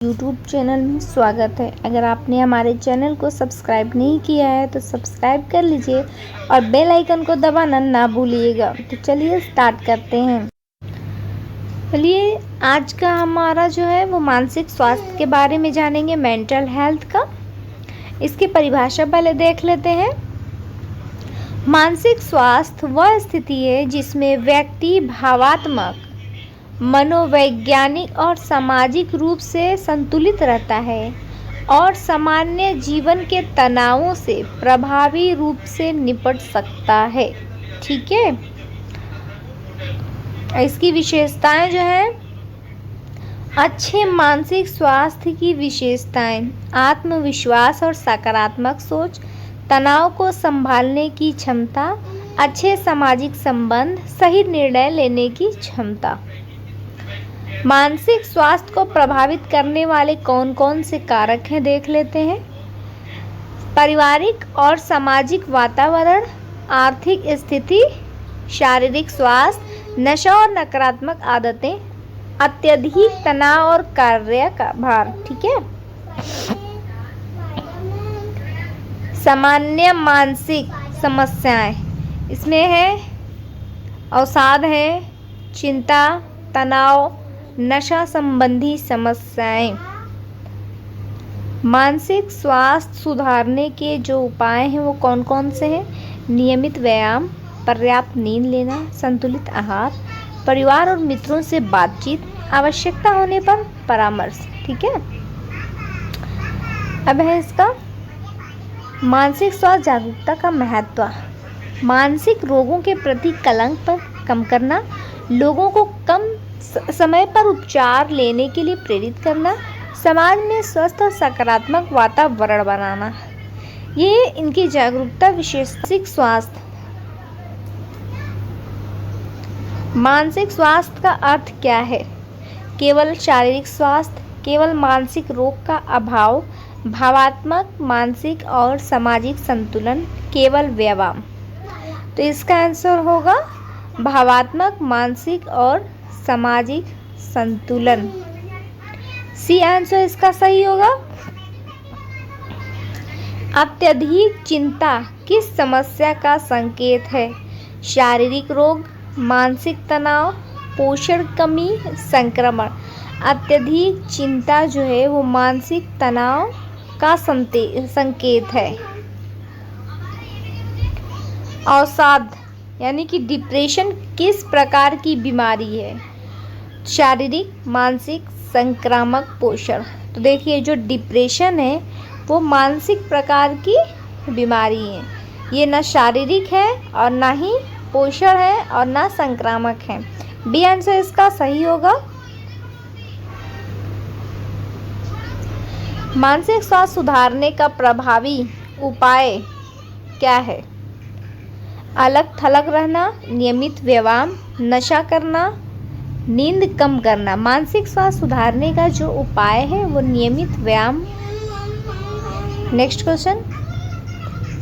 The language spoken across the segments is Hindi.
यूट्यूब चैनल में स्वागत है। अगर आपने हमारे चैनल को सब्सक्राइब नहीं किया है तो सब्सक्राइब कर लीजिए और बेल आइकन को दबाना ना भूलिएगा। तो चलिए स्टार्ट करते हैं। चलिए आज का हमारा जो है वो मानसिक स्वास्थ्य के बारे में जानेंगे, मेंटल हेल्थ का। इसकी परिभाषा पहले देख लेते हैं। मानसिक स्वास्थ्य वह स्थिति है जिसमें व्यक्ति भावात्मक, मनोवैज्ञानिक और सामाजिक रूप से संतुलित रहता है और सामान्य जीवन के तनावों से प्रभावी रूप से निपट सकता है। ठीक है, इसकी विशेषताएं जो है, अच्छे मानसिक स्वास्थ्य की विशेषताएं: आत्मविश्वास और सकारात्मक सोच, तनाव को संभालने की क्षमता, अच्छे सामाजिक संबंध, सही निर्णय लेने की क्षमता। मानसिक स्वास्थ्य को प्रभावित करने वाले कौन कौन से कारक हैं देख लेते हैं। पारिवारिक और सामाजिक वातावरण, आर्थिक स्थिति, शारीरिक स्वास्थ्य, नशा और नकारात्मक आदतें, अत्यधिक तनाव और कार्य का भार। ठीक है, सामान्य मानसिक समस्याएं इसमें है अवसाद है, चिंता, तनाव, नशा संबंधी समस्याएं। मानसिक स्वास्थ्य सुधारने के जो उपाय हैं वो कौन कौन से हैं? नियमित व्यायाम, पर्याप्त नींद लेना, संतुलित आहार, परिवार और मित्रों से बातचीत, आवश्यकता होने पर परामर्श। ठीक है, अब है इसका मानसिक स्वास्थ्य जागरूकता का महत्व। मानसिक रोगों के प्रति कलंक पर कम करना, लोगों को कम समय पर उपचार लेने के लिए प्रेरित करना, समाज में स्वस्थ और सकारात्मक वातावरण बनाना, ये इनकी जागरूकता विशेषिक स्वास्थ्य। मानसिक स्वास्थ्य का अर्थ क्या है? केवल शारीरिक स्वास्थ्य, केवल मानसिक रोग का अभाव, भावात्मक, मानसिक और सामाजिक संतुलन, केवल व्यायाम। तो इसका आंसर होगा भावात्मक, मानसिक और सामाजिक संतुलन। सी आंसर इसका सही होगा। अत्यधिक चिंता किस समस्या का संकेत है? शारीरिक रोग, मानसिक तनाव, पोषण कमी, संक्रमण। अत्यधिक चिंता जो है वो मानसिक तनाव का संकेत है। अवसाद यानी कि डिप्रेशन किस प्रकार की बीमारी है? शारीरिक, मानसिक, संक्रामक, पोषण। तो देखिए जो डिप्रेशन है वो मानसिक प्रकार की बीमारी है। ये ना शारीरिक है और ना ही पोषण है और ना संक्रामक है। बी आंसर इसका सही होगा। मानसिक स्वास्थ्य सुधारने का प्रभावी उपाय क्या है? अलग थलग रहना, नियमित व्यायाम, नशा करना, नींद कम करना। मानसिक स्वास्थ्य सुधारने का जो उपाय है वो नियमित व्यायाम। नेक्स्ट क्वेश्चन,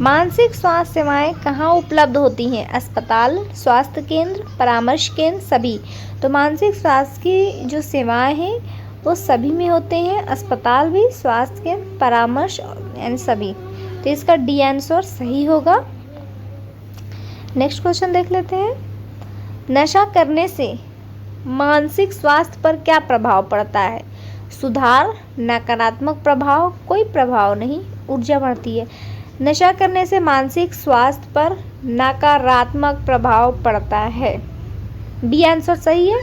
मानसिक स्वास्थ्य सेवाएं कहाँ उपलब्ध होती हैं? अस्पताल, स्वास्थ्य केंद्र, परामर्श केंद्र, सभी। तो मानसिक स्वास्थ्य की जो सेवाएं हैं वो सभी में होते हैं, अस्पताल भी, स्वास्थ्य केंद्र, परामर्श यानी सभी। तो इसका डी आंसर सही होगा। नेक्स्ट क्वेश्चन देख लेते हैं। नशा करने से मानसिक स्वास्थ्य पर क्या प्रभाव पड़ता है? सुधार, नकारात्मक प्रभाव, कोई प्रभाव नहीं, ऊर्जा बढ़ती है। नशा करने से मानसिक स्वास्थ्य पर नकारात्मक प्रभाव पड़ता है। बी आंसर सही है।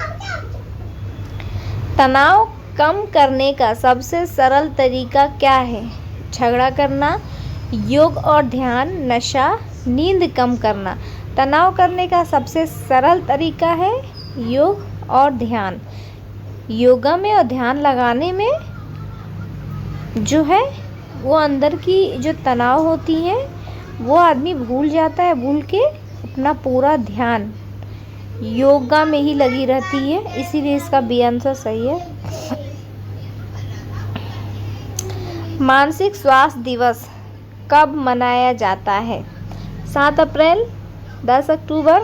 तनाव कम करने का सबसे सरल तरीका क्या है? झगड़ा करना, योग और ध्यान, नशा, नींद कम करना। तनाव करने का सबसे सरल तरीका है योग और ध्यान। योगा में और ध्यान लगाने में जो है वो अंदर की जो तनाव होती है वो आदमी भूल जाता है, भूल के अपना पूरा ध्यान योगा में ही लगी रहती है, इसीलिए इसका बी आंसर सही है। मानसिक स्वास्थ्य दिवस कब मनाया जाता है? 7 अप्रैल, 10 अक्टूबर,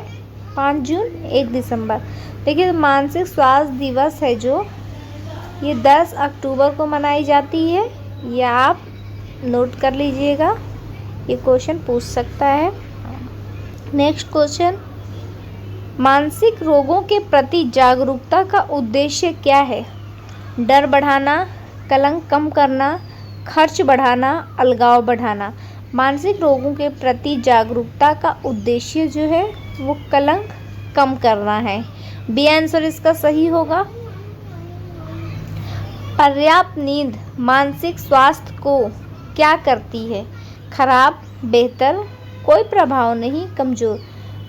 5 जून, 1 दिसंबर। देखिए मानसिक स्वास्थ्य दिवस है जो ये 10 अक्टूबर को मनाई जाती है। यह आप नोट कर लीजिएगा, ये क्वेश्चन पूछ सकता है। नेक्स्ट क्वेश्चन, मानसिक रोगों के प्रति जागरूकता का उद्देश्य क्या है? डर बढ़ाना, कलंक कम करना, खर्च बढ़ाना, अलगाव बढ़ाना। मानसिक रोगों के प्रति जागरूकता का उद्देश्य जो है वो कलंक कम करना है। बी आंसर इसका सही होगा। पर्याप्त नींद मानसिक स्वास्थ्य को क्या करती है? खराब, बेहतर, कोई प्रभाव नहीं, कमज़ोर।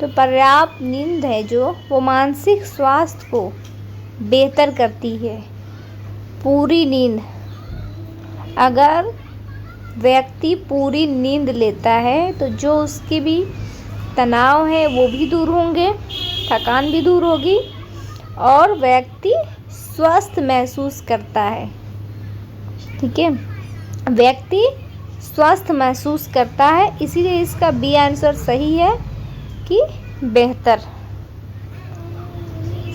तो पर्याप्त नींद है जो वो मानसिक स्वास्थ्य को बेहतर करती है। पूरी नींद, अगर व्यक्ति पूरी नींद लेता है तो जो उसके भी तनाव है वो भी दूर होंगे, थकान भी दूर होगी और व्यक्ति स्वस्थ महसूस करता है। ठीक है, व्यक्ति स्वस्थ महसूस करता है, इसीलिए इसका बी आंसर सही है कि बेहतर।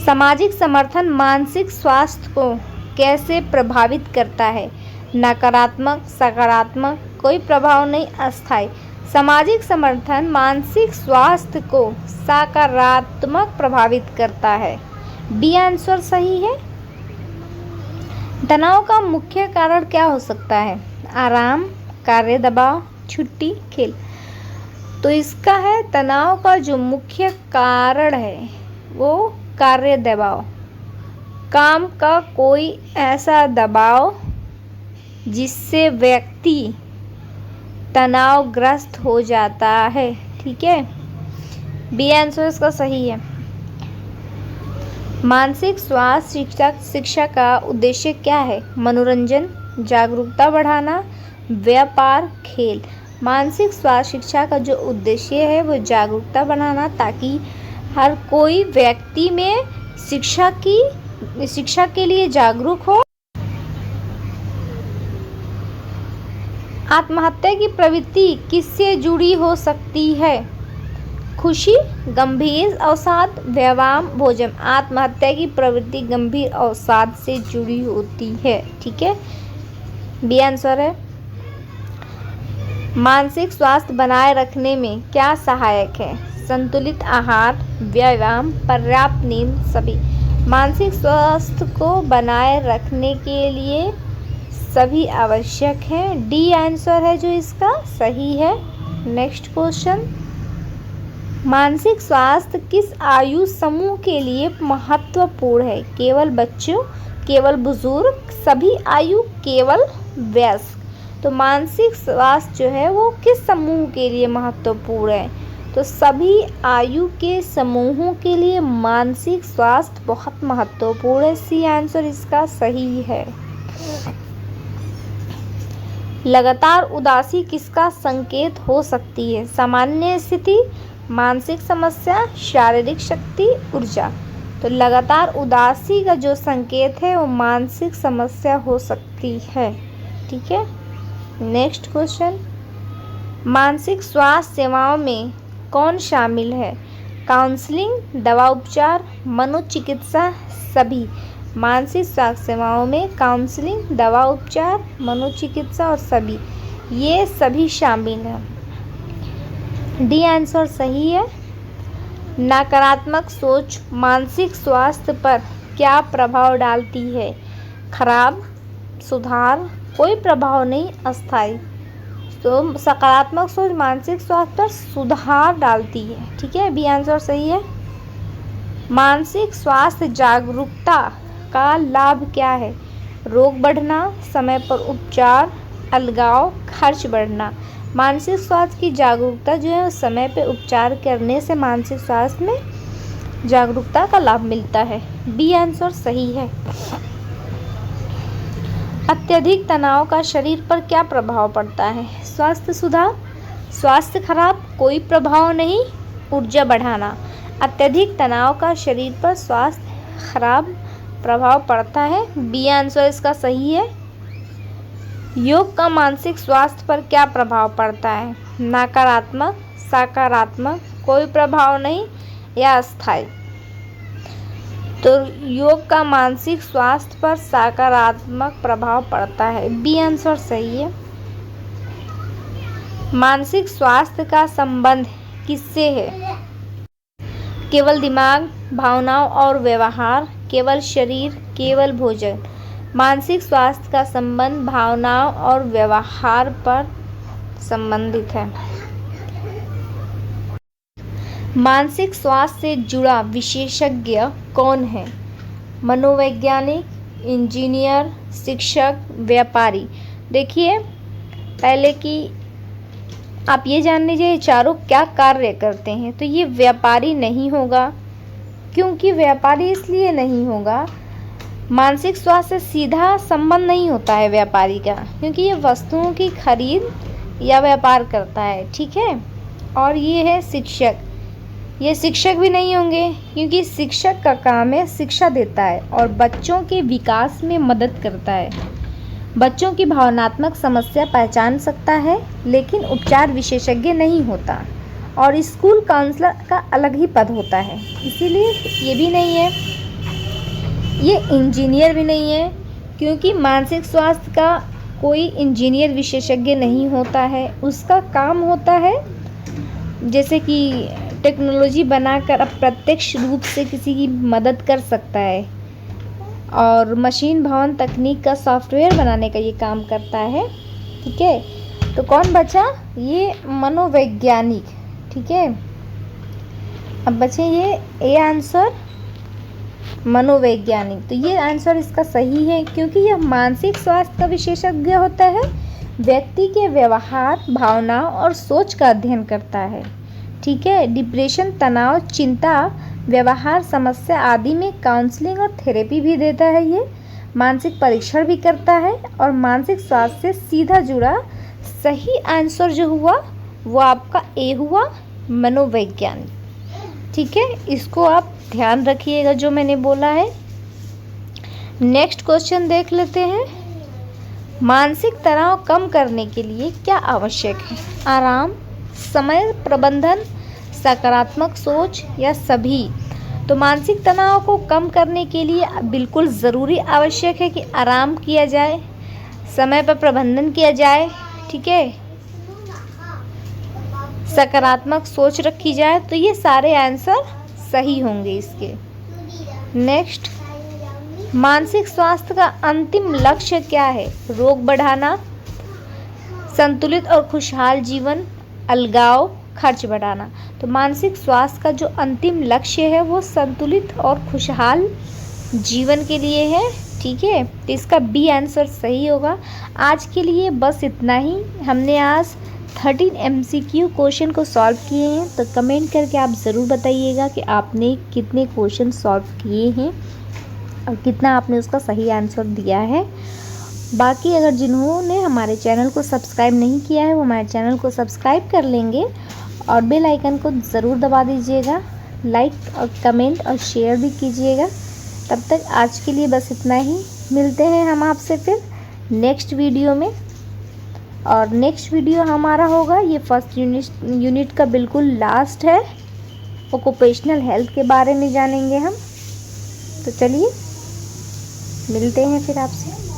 सामाजिक समर्थन मानसिक स्वास्थ्य को कैसे प्रभावित करता है? नकारात्मक, सकारात्मक, कोई प्रभाव नहीं, अस्थायी। सामाजिक समर्थन मानसिक स्वास्थ्य को सकारात्मक प्रभावित करता है। बी आंसर सही है। तनाव का मुख्य कारण क्या हो सकता है? आराम, कार्य दबाव, छुट्टी, खेल। तो इसका है तनाव का जो मुख्य कारण है वो कार्य दबाव, काम का कोई ऐसा दबाव जिससे व्यक्ति तनावग्रस्त हो जाता है। ठीक है, बी आंसर इसका सही है। मानसिक स्वास्थ्य शिक्षा का उद्देश्य क्या है? मनोरंजन, जागरूकता बढ़ाना, व्यापार, खेल। मानसिक स्वास्थ्य शिक्षा का जो उद्देश्य है वो जागरूकता बढ़ाना, ताकि हर कोई व्यक्ति में शिक्षा के लिए जागरूक हो। आत्महत्या की प्रवृत्ति किससे जुड़ी हो सकती है? खुशी, गंभीर अवसाद, व्यायाम, भोजन। आत्महत्या की प्रवृत्ति गंभीर अवसाद से जुड़ी होती है। ठीक है, बी आंसर है। मानसिक स्वास्थ्य बनाए रखने में क्या सहायक है? संतुलित आहार, व्यायाम, पर्याप्त नींद, सभी। मानसिक स्वास्थ्य को बनाए रखने के लिए सभी आवश्यक हैं। डी आंसर है जो इसका सही है। नेक्स्ट क्वेश्चन, मानसिक स्वास्थ्य किस आयु समूह के लिए महत्वपूर्ण है? केवल बच्चों, केवल बुजुर्ग, सभी आयु, केवल वयस्क। तो मानसिक स्वास्थ्य जो है वो किस समूह के लिए महत्वपूर्ण है? तो सभी आयु के समूहों के लिए मानसिक स्वास्थ्य बहुत महत्वपूर्ण है। सी आंसर इसका सही है। लगातार उदासी किसका संकेत हो सकती है? सामान्य स्थिति, मानसिक समस्या, शारीरिक शक्ति, ऊर्जा। तो लगातार उदासी का जो संकेत है वो मानसिक समस्या हो सकती है। ठीक है, नेक्स्ट क्वेश्चन, मानसिक स्वास्थ्य सेवाओं में कौन शामिल है? काउंसलिंग, दवा उपचार, मनोचिकित्सा, सभी। मानसिक स्वास्थ्य सेवाओं में काउंसलिंग, दवा उपचार, मनोचिकित्सा और सभी, ये सभी शामिल हैं। डी आंसर सही है। नकारात्मक सोच मानसिक स्वास्थ्य पर क्या प्रभाव डालती है? खराब, सुधार, कोई प्रभाव नहीं, अस्थायी। तो सकारात्मक सोच मानसिक स्वास्थ्य पर सुधार डालती है। ठीक है, बी आंसर सही है। मानसिक स्वास्थ्य जागरूकता का लाभ क्या है? रोग बढ़ना, समय पर उपचार, अलगाव, खर्च बढ़ना। मानसिक स्वास्थ्य की जागरूकता जो है समय पर उपचार करने से मानसिक स्वास्थ्य में जागरूकता का लाभ मिलता है। बी आंसर सही है। अत्यधिक तनाव का शरीर पर क्या प्रभाव पड़ता है? स्वास्थ्य सुधार, स्वास्थ्य खराब, कोई प्रभाव नहीं, ऊर्जा बढ़ाना। अत्यधिक तनाव का शरीर पर स्वास्थ्य खराब प्रभाव पड़ता है। बी आंसर इसका सही है। योग का मानसिक स्वास्थ्य पर क्या प्रभाव पड़ता है? नकारात्मक, सकारात्मक, कोई प्रभाव नहीं या अस्थायी। तो योग का मानसिक स्वास्थ्य पर सकारात्मक प्रभाव पड़ता है। बी आंसर सही है। मानसिक स्वास्थ्य का संबंध किससे है? केवल दिमाग, भावनाओं और व्यवहार, केवल शरीर, केवल भोजन। मानसिक स्वास्थ्य का संबंध भावनाओं और व्यवहार पर संबंधित है। मानसिक स्वास्थ्य से जुड़ा विशेषज्ञ कौन है? मनोवैज्ञानिक, इंजीनियर, शिक्षक, व्यापारी। देखिए, पहले कि आप ये जान लीजिए चारों क्या कार्य करते हैं। तो ये व्यापारी नहीं होगा। क्योंकि व्यापारी इसलिए नहीं होगा, मानसिक स्वास्थ्य से सीधा संबंध नहीं होता है व्यापारी का, क्योंकि ये वस्तुओं की खरीद या व्यापार करता है, ठीक है। और ये है शिक्षक। ये शिक्षक भी नहीं होंगे, क्योंकि शिक्षक का काम है शिक्षा देता है और बच्चों के विकास में मदद करता है। बच्चों की भावनात्मक समस्या पहचान सकता है, लेकिन उपचार विशेषज्ञ नहीं होता। और स्कूल काउंसलर का अलग ही पद होता है, इसीलिए ये भी नहीं है। ये इंजीनियर भी नहीं है, क्योंकि मानसिक स्वास्थ्य का कोई इंजीनियर विशेषज्ञ नहीं होता है। उसका काम होता है जैसे कि टेक्नोलॉजी बनाकर अप्रत्यक्ष रूप से किसी की मदद कर सकता है, और मशीन भवन तकनीक का सॉफ्टवेयर बनाने का ये काम करता है, ठीक है। तो कौन बचा? ये मनोवैज्ञानिक, ठीक है। अब बचे ये ए आंसर, मनोवैज्ञानिक। तो ये आंसर इसका सही है, क्योंकि यह मानसिक स्वास्थ्य का विशेषज्ञ होता है। व्यक्ति के व्यवहार, भावनाओं और सोच का अध्ययन करता है, ठीक है। डिप्रेशन, तनाव, चिंता, व्यवहार समस्या आदि में काउंसलिंग और थेरेपी भी देता है। ये मानसिक परीक्षण भी करता है और मानसिक स्वास्थ्य से सीधा जुड़ा सही आंसर जो हुआ वो आपका ए हुआ, मनोवैज्ञानिक, ठीक है। इसको आप ध्यान रखिएगा जो मैंने बोला है। नेक्स्ट क्वेश्चन देख लेते हैं। मानसिक तनाव कम करने के लिए क्या आवश्यक है? आराम, समय प्रबंधन, सकारात्मक सोच या सभी? तो मानसिक तनाव को कम करने के लिए बिल्कुल ज़रूरी आवश्यक है कि आराम किया जाए, समय पर प्रबंधन किया जाए, ठीक है, सकारात्मक सोच रखी जाए। तो ये सारे आंसर सही होंगे इसके। नेक्स्ट, मानसिक स्वास्थ्य का अंतिम लक्ष्य क्या है? रोग बढ़ाना, संतुलित और खुशहाल जीवन, अलगाव, खर्च बढ़ाना। तो मानसिक स्वास्थ्य का जो अंतिम लक्ष्य है वो संतुलित और खुशहाल जीवन के लिए है, ठीक है। तो इसका बी आंसर सही होगा। आज के लिए बस इतना ही। हमने आज 13 MCQ क्वेश्चन को सॉल्व किए हैं। तो कमेंट करके आप ज़रूर बताइएगा कि आपने कितने क्वेश्चन सॉल्व किए हैं और कितना आपने उसका सही आंसर दिया है। बाकी अगर जिन्होंने हमारे चैनल को सब्सक्राइब नहीं किया है वो हमारे चैनल को सब्सक्राइब कर लेंगे और बेल आइकन को ज़रूर दबा दीजिएगा। लाइक और कमेंट और शेयर भी कीजिएगा। तब तक आज के लिए बस इतना ही। मिलते हैं हम आपसे फिर नेक्स्ट वीडियो में। और नेक्स्ट वीडियो हमारा होगा, ये फर्स्ट यूनिट का बिल्कुल लास्ट है। ऑक्यूपेशनल हेल्थ के बारे में जानेंगे हम। तो चलिए मिलते हैं फिर आपसे।